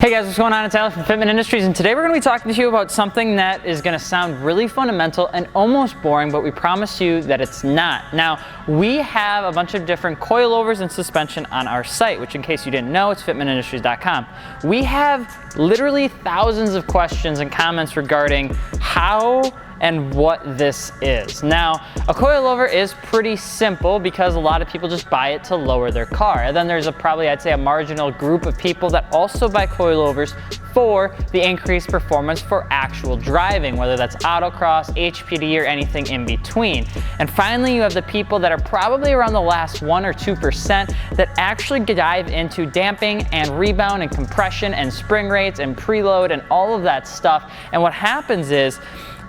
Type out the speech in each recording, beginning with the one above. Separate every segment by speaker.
Speaker 1: Hey guys, what's going on? It's Alex from Fitment Industries, and today we're going to be talking to you about something that is going to sound really fundamental and almost boring, but we promise you that it's not. Now, we have a bunch of different coilovers and suspension on our site, which in case you didn't know, it's fitmentindustries.com. We have literally thousands of questions and comments regarding how and what this is. Now, a coilover is pretty simple because a lot of people just buy it to lower their car. And then there's probably, I'd say, a marginal group of people that also buy coilovers for the increased performance for actual driving, whether that's autocross, HPD, or anything in between. And finally, you have the people that are probably around the last 1 or 2% that actually dive into damping and rebound and compression and spring rates and preload and all of that stuff. And what happens is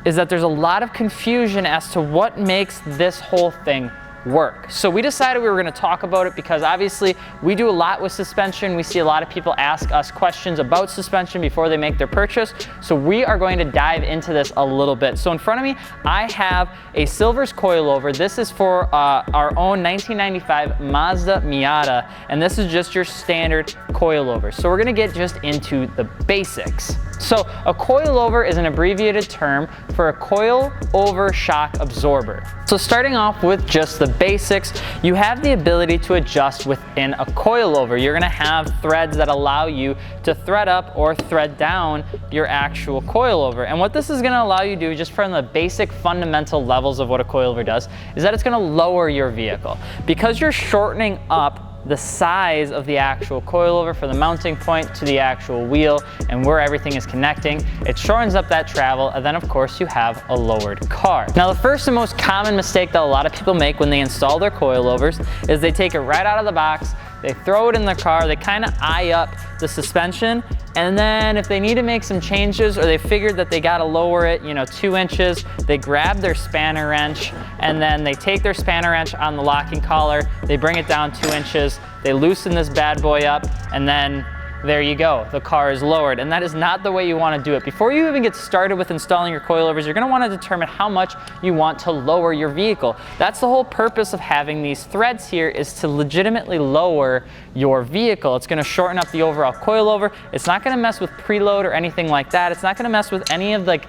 Speaker 1: that there's a lot of confusion as to what makes this whole thing work. So we decided we were going to talk about it because obviously we do a lot with suspension. We see a lot of people ask us questions about suspension before they make their purchase. So we are going to dive into this a little bit. So in front of me, I have a Silver's coilover. This is for our own 1995 Mazda Miata, and this is just your standard coilover. So we're going to get just into the basics. So a coilover is an abbreviated term for a coilover shock absorber. So starting off with just the basics, you have the ability to adjust within a coilover. You're gonna have threads that allow you to thread up or thread down your actual coilover. And what this is gonna allow you to do, just from the basic fundamental levels of what a coilover does, is that it's gonna lower your vehicle. Because you're shortening up the size of the actual coilover for the mounting point to the actual wheel and where everything is connecting, it shortens up that travel, and then of course you have a lowered car. Now, the first and most common mistake that a lot of people make when they install their coilovers is they take it right out of the box, they throw it in their car, they kind of eye up the suspension, and then if they need to make some changes or they figured that they got to lower it, 2 inches, they grab their spanner wrench and then they take their spanner wrench on the locking collar, they bring it down 2 inches, they loosen this bad boy up, and then there you go, the car is lowered. And that is not the way you want to do it. Before you even get started with installing your coilovers, you're going to want to determine how much you want to lower your vehicle. That's the whole purpose of having these threads here, is to legitimately lower your vehicle. It's going to shorten up the overall coilover. It's not going to mess with preload or anything like that. It's not going to mess with any of the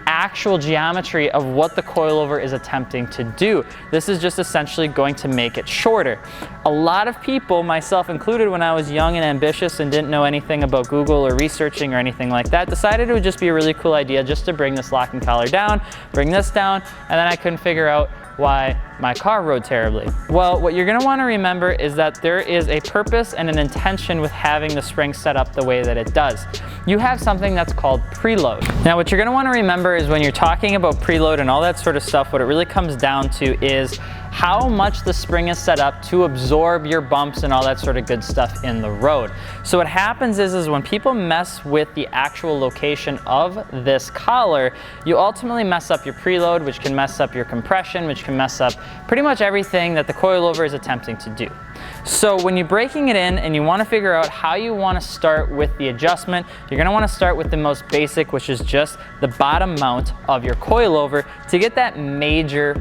Speaker 1: actual geometry of what the coilover is attempting to do. This is just essentially going to make it shorter. A lot of people, myself included, when I was young and ambitious and didn't know anything about Google or researching or anything like that, decided it would just be a really cool idea just to bring this locking collar down, bring this down, and then I couldn't figure out why my car rode terribly. Well, what you're gonna wanna remember is that there is a purpose and an intention with having the spring set up the way that it does. You have something that's called preload. Now, what you're gonna wanna remember is when you're talking about preload and all that sort of stuff, what it really comes down to is how much the spring is set up to absorb your bumps and all that sort of good stuff in the road. So what happens is when people mess with the actual location of this collar, you ultimately mess up your preload, which can mess up your compression, which can mess up pretty much everything that the coilover is attempting to do. So when you're breaking it in and you want to figure out how you want to start with the adjustment, you're going to want to start with the most basic, which is just the bottom mount of your coilover to get that major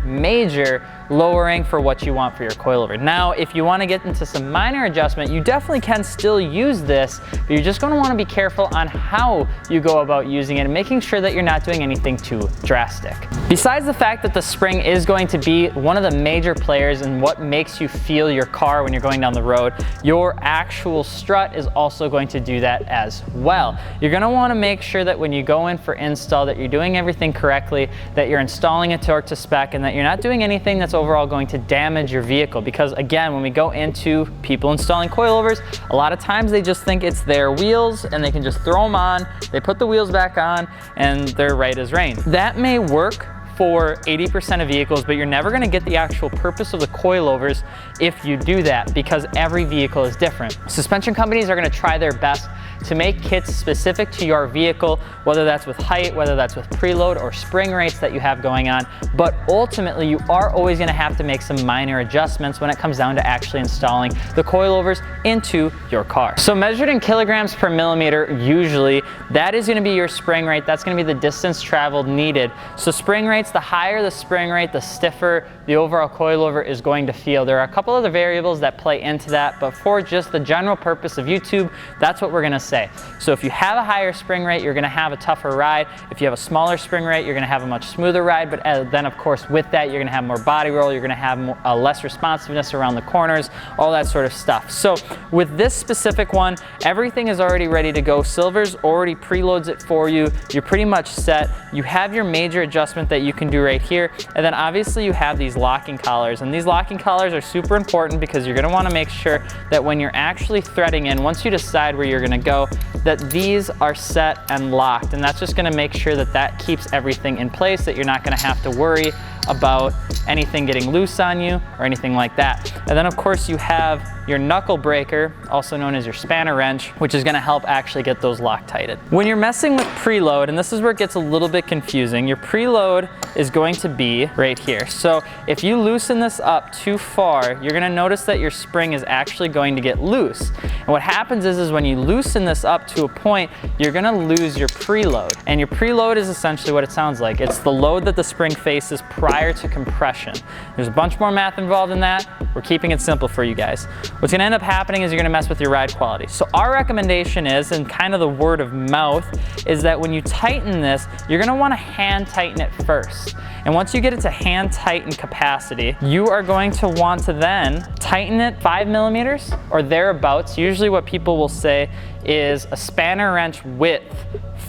Speaker 1: lowering for what you want for your coilover. Now, if you want to get into some minor adjustment, you definitely can still use this, but you're just going to want to be careful on how you go about using it and making sure that you're not doing anything too drastic. Besides the fact that the spring is going to be one of the major players in what makes you feel your car when you're going down the road, your actual strut is also going to do that as well. You're going to want to make sure that when you go in for install that you're doing everything correctly, that you're installing a torque to spec, and that you're not doing anything that's overall going to damage your vehicle. Because again, when we go into people installing coilovers, a lot of times they just think it's their wheels and they can just throw them on, they put the wheels back on, and they're right as rain. That may work for 80% of vehicles, but you're never going to get the actual purpose of the coilovers if you do that, because every vehicle is different. Suspension companies are going to try their best to make kits specific to your vehicle, whether that's with height, whether that's with preload or spring rates that you have going on. But ultimately, you are always going to have to make some minor adjustments when it comes down to actually installing the coilovers into your car. So measured in kilograms per millimeter, usually, that is going to be your spring rate. That's going to be the distance traveled needed. So spring rates, the higher the spring rate, the stiffer the overall coilover is going to feel. There are a couple other variables that play into that, but for just the general purpose of YouTube, that's what we're gonna say. So if you have a higher spring rate, you're gonna have a tougher ride. If you have a smaller spring rate, you're gonna have a much smoother ride, but then of course with that, you're gonna have more body roll, you're gonna have less responsiveness around the corners, all that sort of stuff. So with this specific one, everything is already ready to go. Silver's already preloads it for you. You're pretty much set. You have your major adjustment that you can do right here, and then obviously you have these locking collars, and these locking collars are super important because you're gonna wanna make sure that when you're actually threading in, once you decide where you're gonna go, that these are set and locked, and that's just gonna make sure that that keeps everything in place, that you're not gonna have to worry about anything getting loose on you or anything like that. And then of course you have your knuckle breaker, also known as your spanner wrench, which is gonna help actually get those Loctited. When you're messing with preload, and this is where it gets a little bit confusing, your preload is going to be right here. So if you loosen this up too far, you're gonna notice that your spring is actually going to get loose. And what happens is when you loosen this up to a point, you're gonna lose your preload. And your preload is essentially what it sounds like. It's the load that the spring faces prior to compression. There's a bunch more math involved in that. We're keeping it simple for you guys. What's gonna end up happening is you're gonna mess with your ride quality. So our recommendation is, and kind of the word of mouth, is that when you tighten this, you're gonna wanna hand tighten it first. And once you get it to hand tighten capacity, you are going to want to then tighten it 5 millimeters or thereabouts. Usually what people will say is a spanner wrench width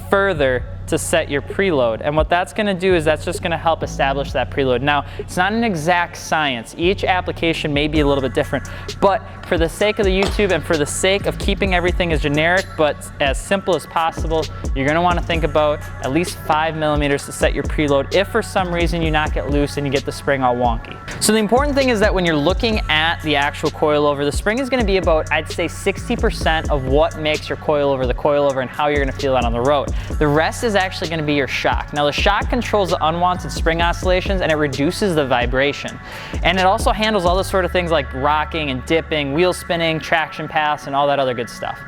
Speaker 1: further to set your preload. And what that's gonna do is that's just gonna help establish that preload. Now, it's not an exact science. Each application may be a little bit different, but for the sake of the YouTube and for the sake of keeping everything as generic but as simple as possible, you're gonna wanna think about at least 5 millimeters to set your preload if for some reason you not get loose and you get the spring all wonky. So the important thing is that when you're looking at the actual coilover, the spring is gonna be about, I'd say 60% of what makes your coilover the coilover and how you're gonna feel it on the road. The rest is actually gonna be your shock. Now the shock controls the unwanted spring oscillations and it reduces the vibration. And it also handles all the sort of things like rocking and dipping, wheel spinning, traction paths, and all that other good stuff.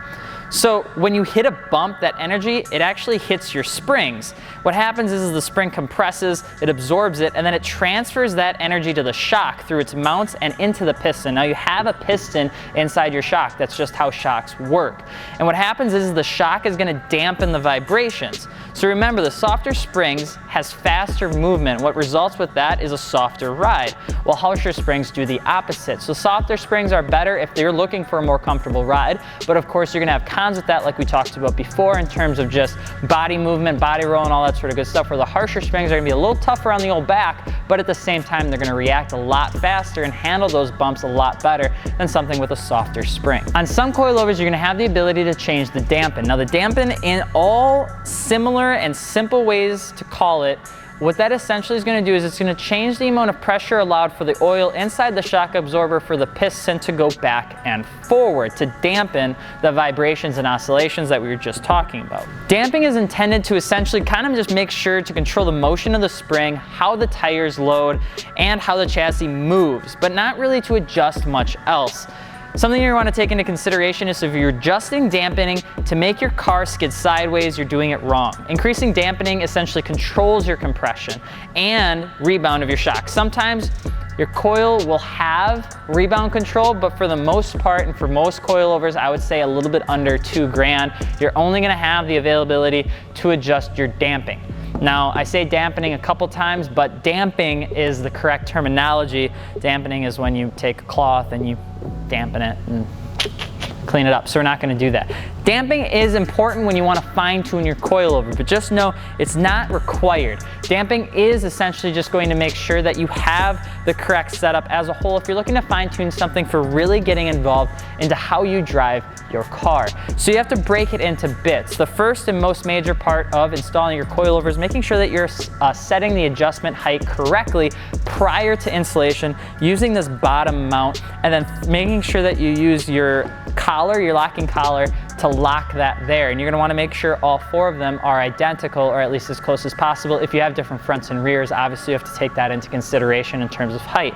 Speaker 1: So when you hit a bump, that energy, it actually hits your springs. What happens is the spring compresses, it absorbs it, and then it transfers that energy to the shock through its mounts and into the piston. Now you have a piston inside your shock. That's just how shocks work. And what happens is the shock is gonna dampen the vibrations. So remember, the softer springs has faster movement. What results with that is a softer ride, while harsher springs do the opposite. So softer springs are better if you're looking for a more comfortable ride, but of course you're gonna have cons with that like we talked about before in terms of just body movement, body roll, and all that sort of good stuff, where the harsher springs are gonna be a little tougher on the old back, but at the same time they're gonna react a lot faster and handle those bumps a lot better than something with a softer spring. On some coilovers, you're gonna have the ability to change the dampen. Now the dampen, in all similar and simple ways to call it, what that essentially is going to do is it's going to change the amount of pressure allowed for the oil inside the shock absorber for the piston to go back and forward to dampen the vibrations and oscillations that we were just talking about. Damping is intended to essentially kind of just make sure to control the motion of the spring, how the tires load, and how the chassis moves, but not really to adjust much else. Something you want to take into consideration is if you're adjusting dampening to make your car skid sideways, you're doing it wrong. Increasing dampening essentially controls your compression and rebound of your shock. Sometimes your coil will have rebound control, but for the most part and for most coilovers, I would say a little bit under $2,000, you're only going to have the availability to adjust your damping. Now, I say dampening a couple times, but damping is the correct terminology. Dampening is when you take a cloth and you dampen it and clean it up, so we're not going to do that. Damping is important when you want to fine-tune your coilover, but just know it's not required. Damping is essentially just going to make sure that you have the correct setup as a whole if you're looking to fine-tune something for really getting involved into how you drive your car. So you have to break it into bits. The first and most major part of installing your coilover is making sure that you're setting the adjustment height correctly prior to installation using this bottom mount, and then making sure that you use your collar, your locking collar, to lock that there. And you're going to want to make sure all 4 of them are identical, or at least as close as possible. If you have different fronts and rears, obviously you have to take that into consideration in terms of height.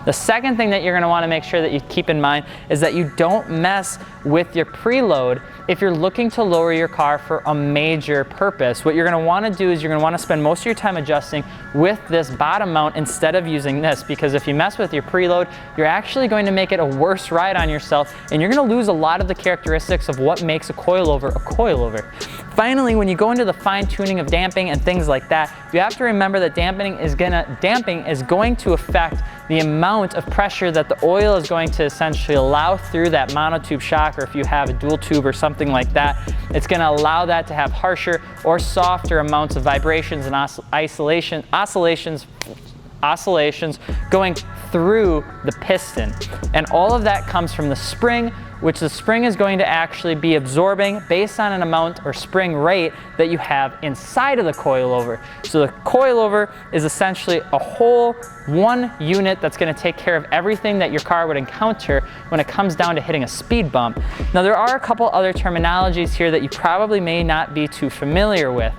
Speaker 1: The second thing that you're going to want to make sure that you keep in mind is that you don't mess with your preload if you're looking to lower your car for a major purpose. What you're going to want to do is you're going to want to spend most of your time adjusting with this bottom mount instead of using this, because if you mess with your preload, you're actually going to make it a worse ride on yourself, and you're going to lose a lot of the characteristics of what makes a coilover a coilover. Finally, when you go into the fine tuning of damping and things like that, you have to remember that damping is going to affect the amount of pressure that the oil is going to essentially allow through that monotube shock, or if you have a dual tube or something like that, it's going to allow that to have harsher or softer amounts of vibrations and oscillations going through the piston. And all of that comes from the spring, which the spring is going to actually be absorbing based on an amount or spring rate that you have inside of the coilover. So the coilover is essentially a whole one unit that's going to take care of everything that your car would encounter when it comes down to hitting a speed bump. Now, there are a couple other terminologies here that you probably may not be too familiar with,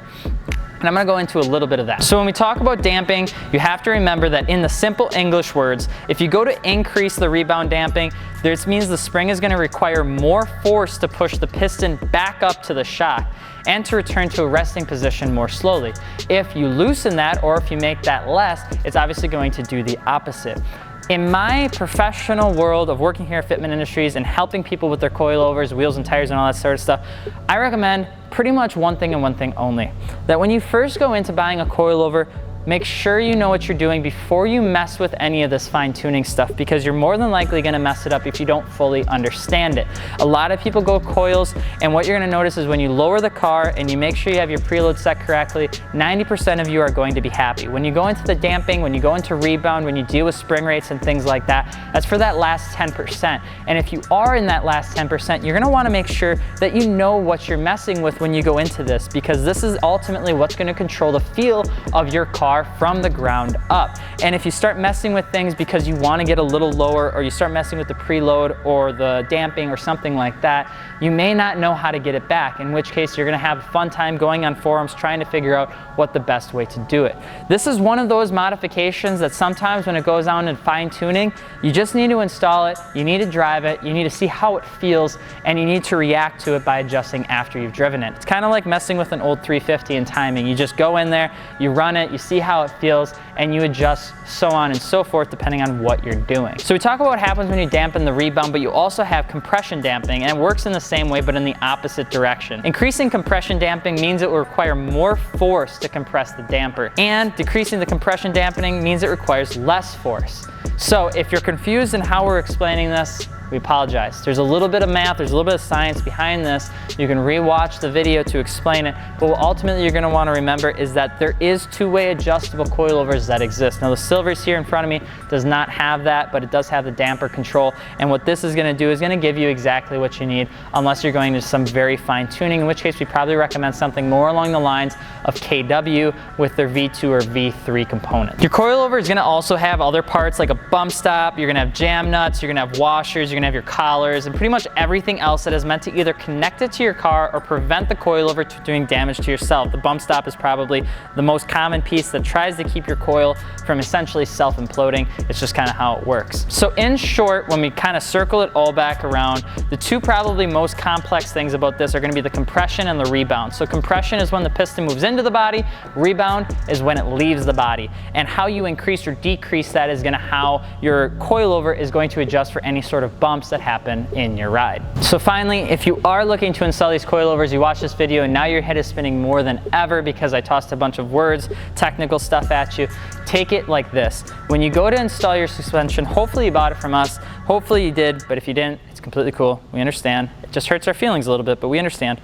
Speaker 1: and I'm going to go into a little bit of that. So when we talk about damping, you have to remember that in the simple English words, if you go to increase the rebound damping, this means the spring is going to require more force to push the piston back up to the shock and to return to a resting position more slowly. If you loosen that, or if you make that less, it's obviously going to do the opposite. In my professional world of working here at Fitment Industries and helping people with their coilovers, wheels and tires and all that sort of stuff, I recommend pretty much one thing and one thing only. That when you first go into buying a coilover, make sure you know what you're doing before you mess with any of this fine tuning stuff, because you're more than likely going to mess it up if you don't fully understand it. A lot of people go coils, and what you're going to notice is when you lower the car and you make sure you have your preload set correctly, 90% of you are going to be happy. When you go into the damping, when you go into rebound, when you deal with spring rates and things like that, that's for that last 10%. And if you are in that last 10%, you're going to want to make sure that you know what you're messing with when you go into this, because this is ultimately what's going to control the feel of your car from the ground up. And if you start messing with things because you want to get a little lower, or you start messing with the preload or the damping or something like that, you may not know how to get it back, in which case you're going to have a fun time going on forums trying to figure out what the best way to do it. This is one of those modifications that sometimes when it goes on in fine tuning, you just need to install it, you need to drive it, you need to see how it feels, and you need to react to it by adjusting after you've driven it. It's kind of like messing with an old 350 and timing. You just go in there, you run it, you see how it feels, and you adjust, so on and so forth, depending on what you're doing. So we talk about what happens when you dampen the rebound, but you also have compression damping, and it works in the same way but in the opposite direction. Increasing compression damping means it will require more force to compress the damper, and decreasing the compression dampening means it requires less force. So if you're confused in how we're explaining this, we apologize. There's a little bit of math, there's a little bit of science behind this. You can re-watch the video to explain it, but what ultimately you're going to want to remember is that there is two-way adjustable coilovers that exist. Now the Silver's here in front of me does not have that, but it does have the damper control, and what this is going to do is going to give you exactly what you need, unless you're going to some very fine tuning, in which case we probably recommend something more along the lines of KW with their V2 or V3 component. Your coilover is going to also have other parts like a bump stop, you're going to have jam nuts, you're going to have washers, you're going to have your collars, and pretty much everything else that is meant to either connect it to your car or prevent the coilover from doing damage to yourself. The bump stop is probably the most common piece that tries to keep your coil from essentially self-imploding. It's just kind of how it works. So in short, when we kind of circle it all back around, the two probably most complex things about this are going to be the compression and the rebound. So compression is when the piston moves into the body, rebound is when it leaves the body. And how you increase or decrease that is going to how your coilover is going to adjust for any sort of bumps that happen in your ride. So finally, if you are looking to install these coilovers, you watch this video and now your head is spinning more than ever because I tossed a bunch of words, technical stuff at you, take it like this. When you go to install your suspension, hopefully you bought it from us, hopefully you did, but if you didn't, it's completely cool. We understand. It just hurts our feelings a little bit, but we understand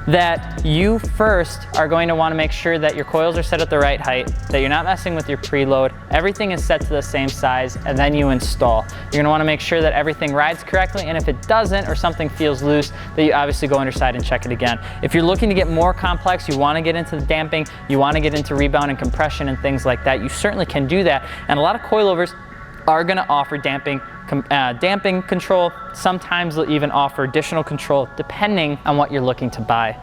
Speaker 1: that you first are going to want to make sure that your coils are set at the right height, that you're not messing with your preload, everything is set to the same size, and then you install. You're going to want to make sure that everything rides correctly, and if it doesn't or something feels loose, that you obviously go underside and check it again. If you're looking to get more complex, you want to get into the damping, you want to get into rebound and compression and things like that, you certainly can do that, and a lot of coilovers are going to offer damping damping control. Sometimes they'll even offer additional control depending on what you're looking to buy.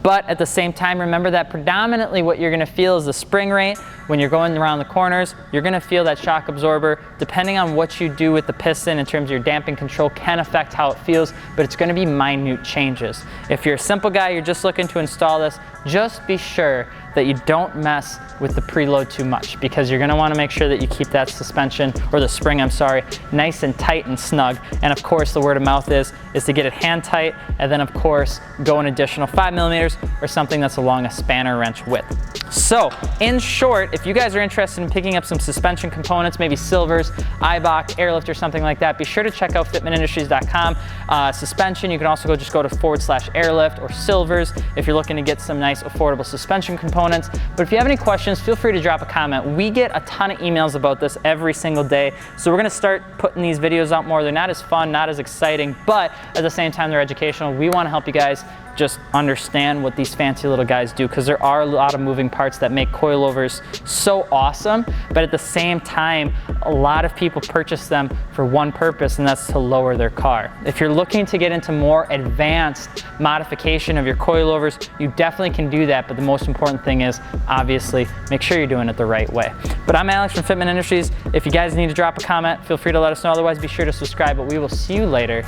Speaker 1: But at the same time, remember that predominantly what you're gonna feel is the spring rate. When you're going around the corners, you're gonna feel that shock absorber. Depending on what you do with the piston in terms of your damping control can affect how it feels, but it's gonna be minute changes. If you're a simple guy, you're just looking to install this, just be sure that you don't mess with the preload too much, because you're gonna wanna make sure that you keep that suspension, or the spring, I'm sorry, nice and tight and snug. And of course, the word of mouth is to get it hand tight, and then of course, go an additional 5mm or something that's along a spanner wrench width. So, in short, if you guys are interested in picking up some suspension components, maybe silvers, Eibach, airlift, or something like that, be sure to check out fitmentindustries.com. Suspension, you can also just go to /airlift or silvers if you're looking to get some nice affordable suspension components. But if you have any questions, feel free to drop a comment. We get a ton of emails about this every single day, so we're gonna start putting these videos out more. They're not as fun, not as exciting, but at the same time, they're educational. We wanna help you guys just understand what these fancy little guys do, because there are a lot of moving parts that make coilovers so awesome, but at the same time, a lot of people purchase them for one purpose, and that's to lower their car. If you're looking to get into more advanced modification of your coilovers, you definitely can do that, but the most important thing is, obviously, make sure you're doing it the right way. But I'm Alex from Fitment Industries. If you guys need to drop a comment, feel free to let us know. Otherwise, be sure to subscribe, but we will see you later.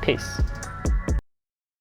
Speaker 1: Peace.